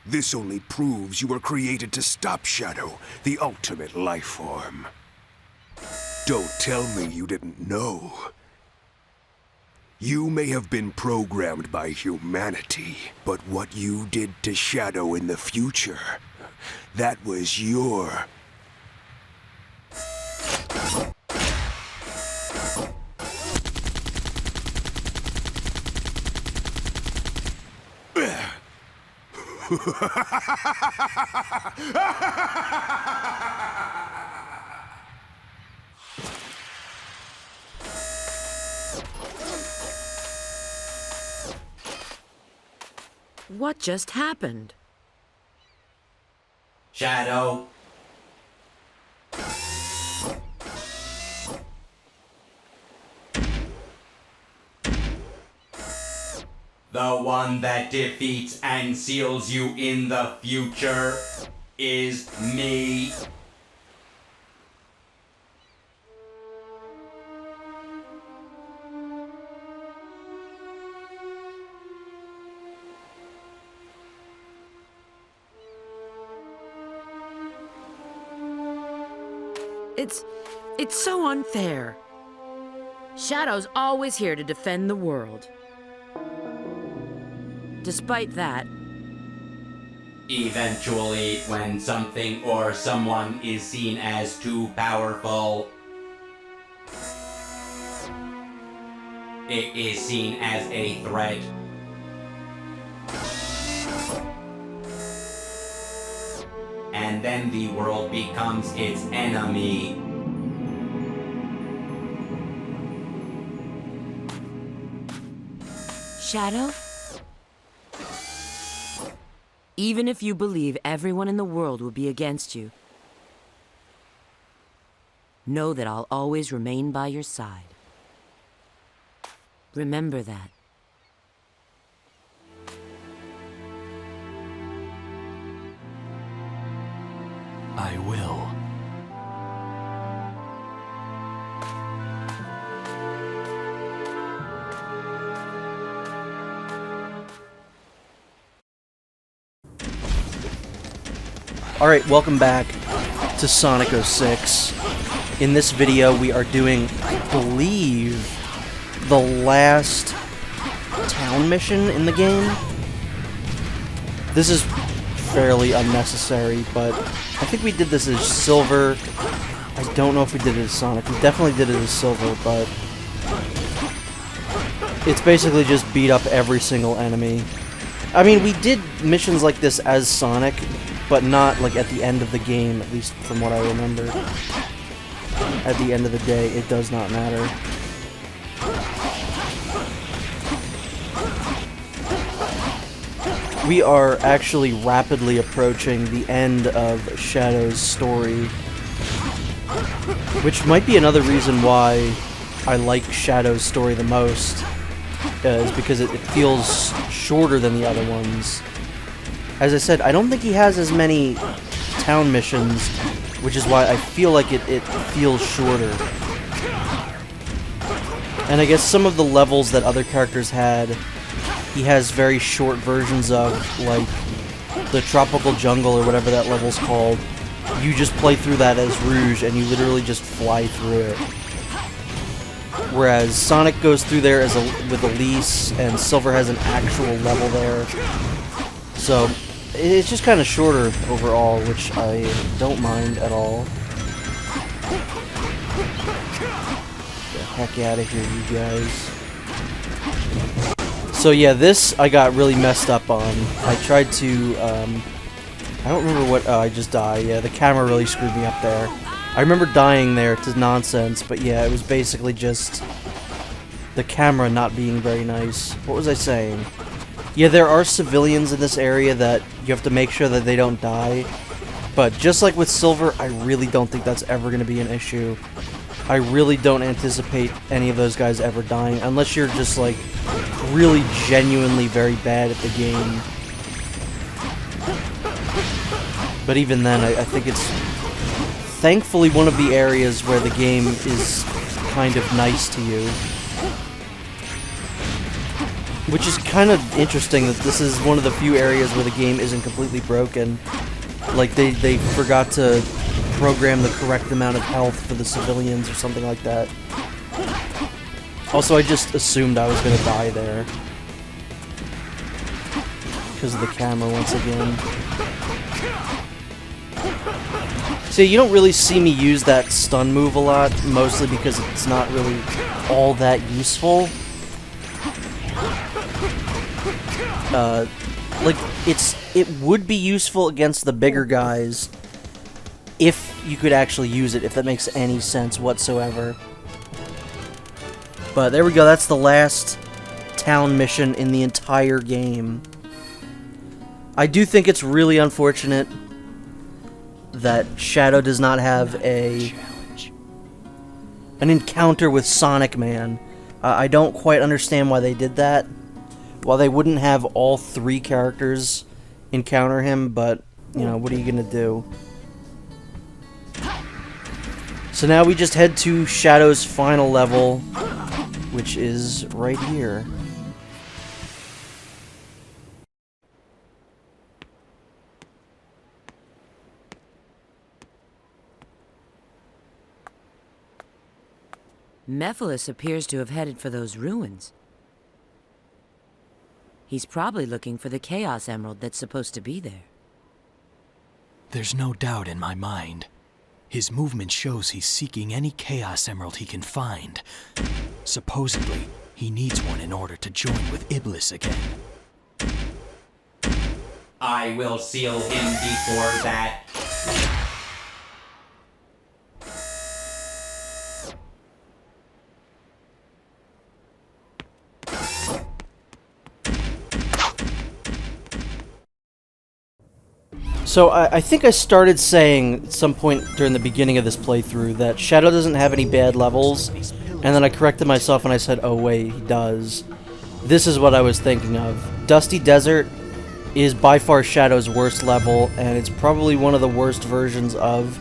This only proves you were created to stop Shadow, the ultimate life form. Don't tell me you didn't know. You may have been programmed by humanity, but what you did to Shadow in the future, that was your... What just happened? Shadow. The one that defeats and seals you in the future is me. It's so unfair. Shadow's always here to defend the world. Despite that, Eventually, when something or someone is seen as too powerful, it is seen as a threat. And then the world becomes its enemy. Shadow? Even if you believe everyone in the world will be against you, know that I'll always remain by your side. Remember that. I will. Alright, welcome back to Sonic 06. In this video, we are doing, I believe, the last town mission in the game. This is fairly unnecessary, but I think we did this as Silver. I don't know if we did it as Sonic. We definitely did it as Silver, but it's basically just beat up every single enemy. I mean, we did missions like this as Sonic, but not like at the end of the game, at least from what I remember. At the end of the day, it does not matter. We are actually rapidly approaching the end of Shadow's story, which might be another reason why I like Shadow's story the most, is because it feels shorter than the other ones. As I said, I don't think he has as many town missions, which is why I feel like it feels shorter. And I guess some of the levels that other characters had, he has very short versions of, like the Tropical Jungle or whatever that level's called. You just play through that as Rouge and you literally just fly through it. Whereas Sonic goes through there as with Elise, and Silver has an actual level there. So it's just kind of shorter overall, which I don't mind at all. Get the heck out of here, you guys. So yeah, this I got really messed up on. I tried to, I don't remember what, I just died. Yeah, the camera really screwed me up there. I remember dying there to nonsense, but yeah, it was basically just the camera not being very nice. What was I saying? Yeah, there are civilians in this area that you have to make sure that they don't die. But just like with Silver, I really don't think that's ever going to be an issue. I really don't anticipate any of those guys ever dying, unless you're just like really genuinely very bad at the game. But even then, I think it's thankfully one of the areas where the game is kind of nice to you. Which is kind of interesting that this is one of the few areas where the game isn't completely broken. Like, they forgot to program the correct amount of health for the civilians or something like that. Also, I just assumed I was gonna die there. Because of the camera, once again. So you don't really see me use that stun move a lot, mostly because it's not really all that useful. Like, it would be useful against the bigger guys if you could actually use it, if that makes any sense whatsoever. But there we go, that's the last town mission in the entire game. I do think it's really unfortunate that Shadow does not have an encounter with Sonic Man. I don't quite understand why they did that. While they wouldn't have all three characters encounter him, but, you know, what are you gonna do? So now we just head to Shadow's final level, which is right here. Mephiles appears to have headed for those ruins. He's probably looking for the Chaos Emerald that's supposed to be there. There's no doubt in my mind. His movement shows he's seeking any Chaos Emerald he can find. Supposedly, he needs one in order to join with Iblis again. I will seal him before that. So I think I started saying at some point during the beginning of this playthrough that Shadow doesn't have any bad levels, and then I corrected myself and I said, oh wait, he does. This is what I was thinking of. Dusty Desert is by far Shadow's worst level, and it's probably one of the worst versions of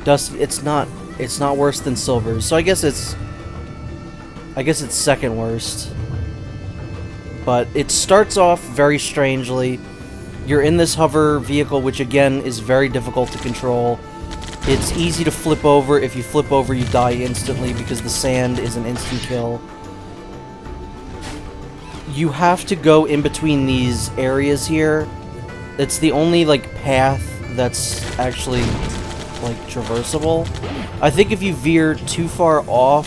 Dusty. It's not worse than Silver's, so I guess it's second worst. But it starts off very strangely. You're in this hover vehicle, which again is very difficult to control. It's easy to flip over. If you flip over, you die instantly because the sand is an instant kill. You have to go in between these areas here. It's the only, like, path that's actually, like, traversable. I think if you veer too far off,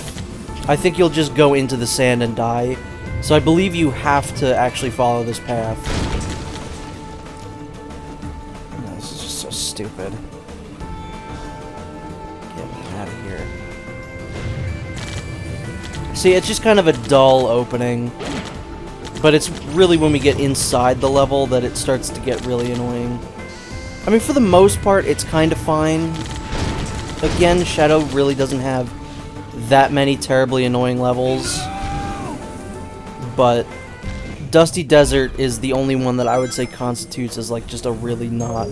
I think you'll just go into the sand and die. So I believe you have to actually follow this path. Stupid. Get me out of here. See, it's just kind of a dull opening. But it's really when we get inside the level that it starts to get really annoying. I mean, for the most part, it's kind of fine. Again, Shadow really doesn't have that many terribly annoying levels. But Dusty Desert is the only one that I would say constitutes as, like, just a really not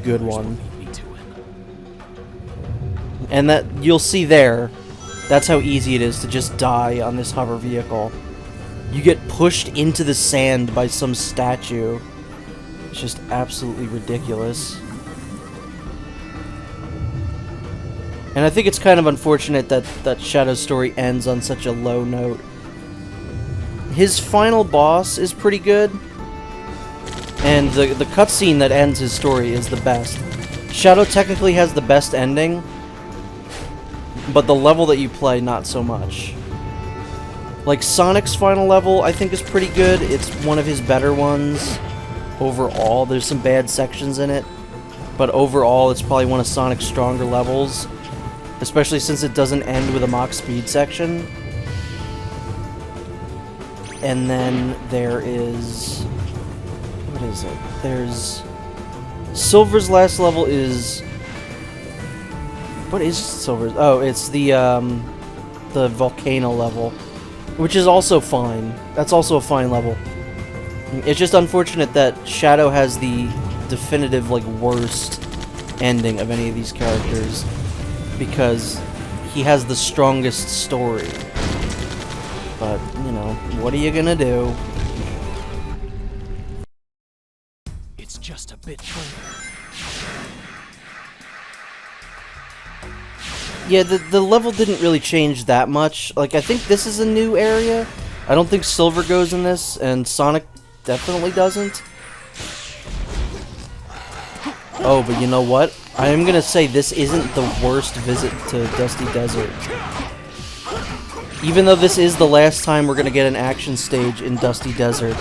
good one. And that you'll see there, that's how easy it is to just die on this hover vehicle. You get pushed into the sand by some statue. It's just absolutely ridiculous. And I think it's kind of unfortunate that Shadow's story ends on such a low note. His final boss is pretty good. And the cutscene that ends his story is the best. Shadow technically has the best ending, but the level that you play, not so much. Like, Sonic's final level, I think, is pretty good. It's one of his better ones overall. There's some bad sections in it, but overall, it's probably one of Sonic's stronger levels, especially since it doesn't end with a Mach Speed section. And then there is... what is it? There's... Silver's last level is... what is Silver's? Oh, it's the volcano level, which is also fine. That's also a fine level. It's just unfortunate that Shadow has the definitive, like, worst ending of any of these characters, because he has the strongest story. But, you know, what are you gonna do? It's just a bit further. Yeah, the level didn't really change that much. Like, I think this is a new area. I don't think Silver goes in this, and Sonic definitely doesn't. Oh, but you know what? I am gonna say this isn't the worst visit to Dusty Desert. Even though this is the last time we're gonna get an action stage in Dusty Desert,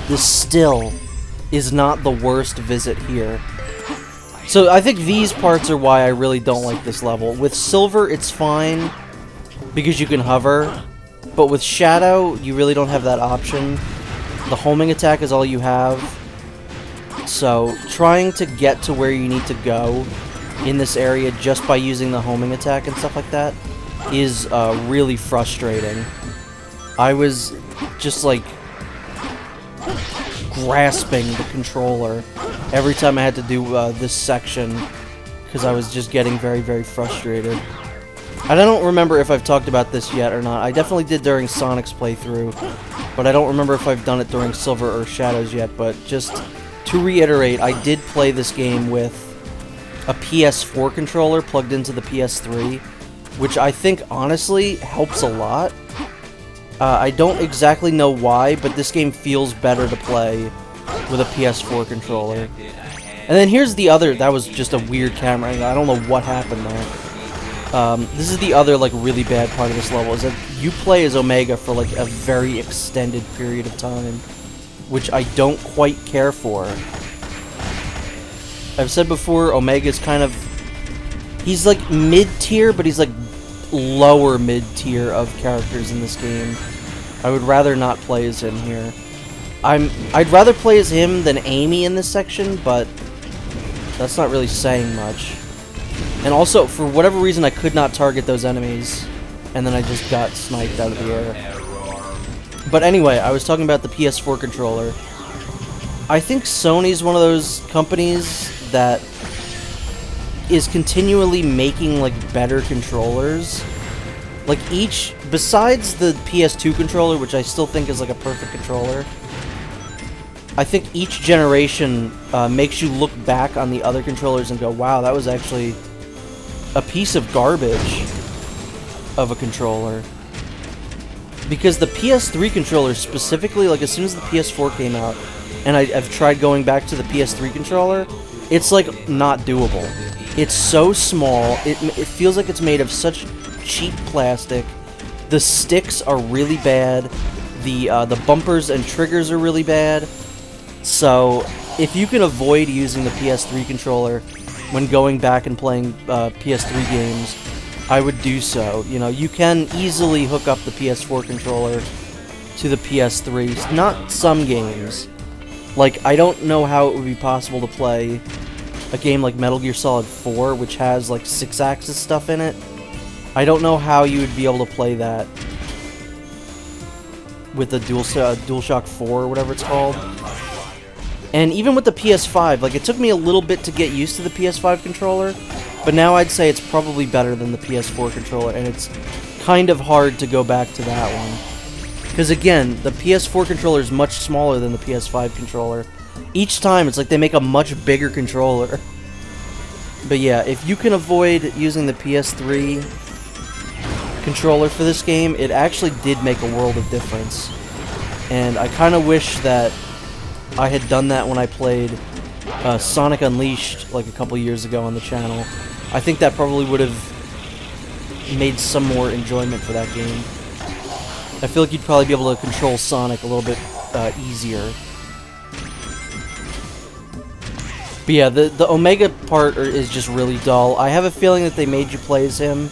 this still is not the worst visit here. So I think these parts are why I really don't like this level. With Silver, it's fine, because you can hover, but with Shadow, you really don't have that option. The homing attack is all you have, so trying to get to where you need to go in this area just by using the homing attack and stuff like that is really frustrating. I was just like grasping the controller every time I had to do this section because I was just getting very, very frustrated. I don't remember if I've talked about this yet or not. I definitely did during Sonic's playthrough, but I don't remember if I've done it during Silver or Shadows yet. But just to reiterate, I did play this game with a PS4 controller plugged into the PS3, which I think honestly helps a lot. I don't exactly know why, but this game feels better to play with a PS4 controller. And then here's the other, that was just a weird camera angle. I don't know what happened there. This is the other like really bad part of this level, is that you play as Omega for like a very extended period of time, which I don't quite care for. I've said before, Omega's kind of, he's like mid-tier, but he's like lower mid-tier of characters in this game. I would rather not play as him here. I'd rather play as him than Amy in this section, but that's not really saying much. And also, for whatever reason, I could not target those enemies, and then I just got sniped out of the air. But anyway, I was talking about the PS4 controller. I think Sony's one of those companies that is continually making like better controllers. Like each, besides the PS2 controller, which I still think is like a perfect controller, I think each generation makes you look back on the other controllers and go, wow, that was actually a piece of garbage of a controller. Because the PS3 controller specifically, like as soon as the PS4 came out, and I've tried going back to the PS3 controller, it's like not doable. It's so small, it feels like it's made of such cheap plastic. The sticks are really bad. The bumpers and triggers are really bad. So if you can avoid using the PS3 controller when going back and playing PS3 games, I would do so. You know, you can easily hook up the PS4 controller to the PS3. Not some games. Like, I don't know how it would be possible to play a game like Metal Gear Solid 4, which has like 6-axis stuff in it. I don't know how you would be able to play that with the DualShock 4 or whatever it's called. And even with the PS5, like it took me a little bit to get used to the PS5 controller, but now I'd say it's probably better than the PS4 controller, and it's kind of hard to go back to that one. Because again, the PS4 controller is much smaller than the PS5 controller. Each time, it's like they make a much bigger controller. But yeah, if you can avoid using the PS3 controller for this game, it actually did make a world of difference. And I kind of wish that I had done that when I played Sonic Unleashed like a couple years ago on the channel. I think that probably would have made some more enjoyment for that game. I feel like you'd probably be able to control Sonic a little bit easier. But yeah, the Omega part is just really dull. I have a feeling that they made you play as him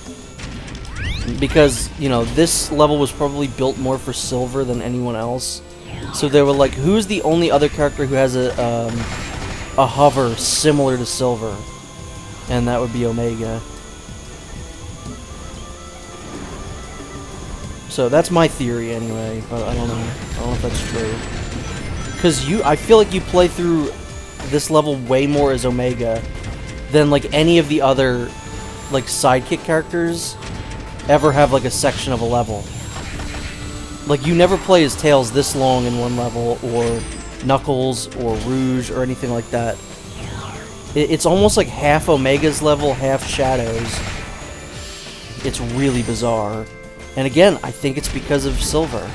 because, you know, this level was probably built more for Silver than anyone else. So they were like, who's the only other character who has a hover similar to Silver? And that would be Omega. So that's my theory anyway, but I don't know. I don't know if that's true. Because I feel like you play through this level way more as Omega than like any of the other like sidekick characters ever have like a section of a level. Like, you never play as Tails this long in one level, or Knuckles, or Rouge, or anything like that. It's almost like half Omega's level, half Shadow's. It's really bizarre. And again, I think it's because of Silver.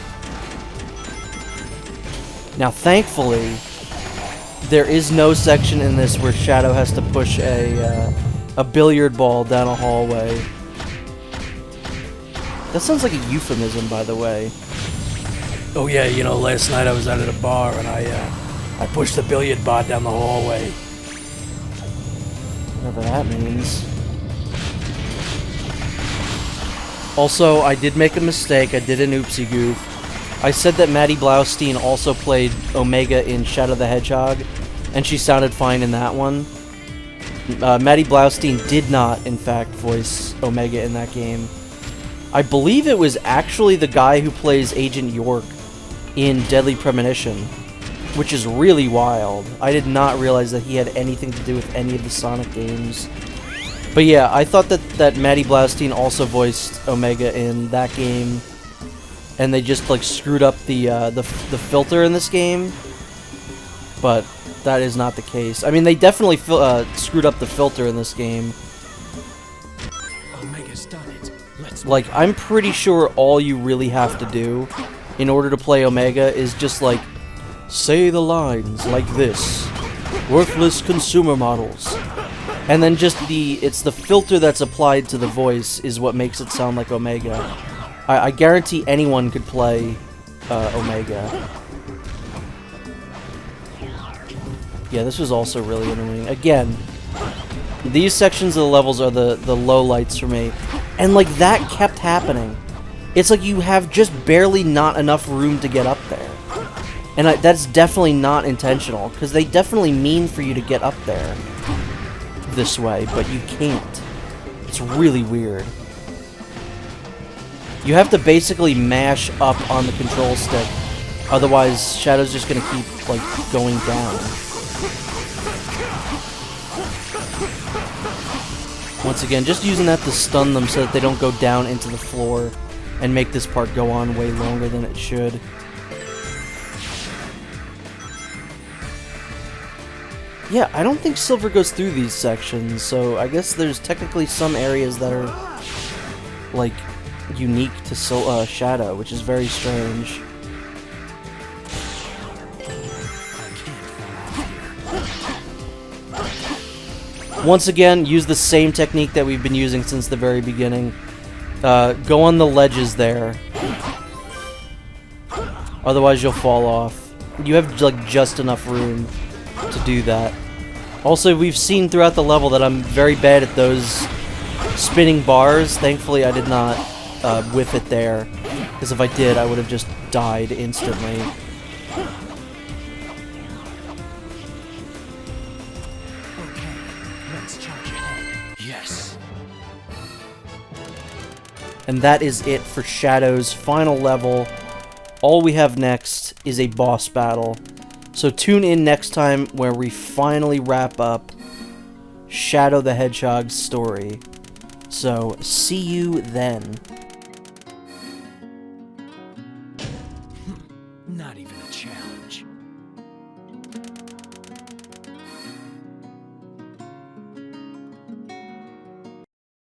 Now, thankfully, there is no section in this where Shadow has to push a billiard ball down a hallway. That sounds like a euphemism, by the way. Oh yeah, you know, last night I was out at a bar and I pushed the billiard ball down the hallway. Whatever that means. Also, I did make a mistake. I did an oopsie goof. I said that Maddie Blaustein also played Omega in Shadow the Hedgehog, and she sounded fine in that one. Maddie Blaustein did not, in fact, voice Omega in that game. I believe it was actually the guy who plays Agent York in Deadly Premonition, which is really wild. I did not realize that he had anything to do with any of the Sonic games. But yeah, I thought that Maddie Blaustein also voiced Omega in that game, and they just like screwed up the filter in this game. But that is not the case. I mean, they definitely screwed up the filter in this game. Omega's done it. Like, I'm pretty sure all you really have to do in order to play Omega is just like say the lines like this. Worthless consumer models. And then just it's the filter that's applied to the voice is what makes it sound like Omega. I guarantee anyone could play Omega. Yeah, this was also really annoying. Again, these sections of the levels are the lowlights for me. And like, that kept happening. It's like you have just barely not enough room to get up there. And that's definitely not intentional, because they definitely mean for you to get up there this way, but you can't. It's really weird. You have to basically mash up on the control stick, otherwise Shadow's just gonna keep, like, going down. Once again, just using that to stun them so that they don't go down into the floor and make this part go on way longer than it should. Yeah, I don't think Silver goes through these sections, so I guess there's technically some areas that are, like, unique to Shadow, which is very strange. Once again, use the same technique that we've been using since the very beginning. Go on the ledges there. Otherwise you'll fall off. You have, like, just enough room to do that. Also, we've seen throughout the level that I'm very bad at those spinning bars. Thankfully, I did not whiff it there, because if I did, I would have just died instantly. Okay, let's charge ahead. Yes. And that is it for Shadow's final level. All we have next is a boss battle. So tune in next time where we finally wrap up Shadow the Hedgehog's story. So, see you then.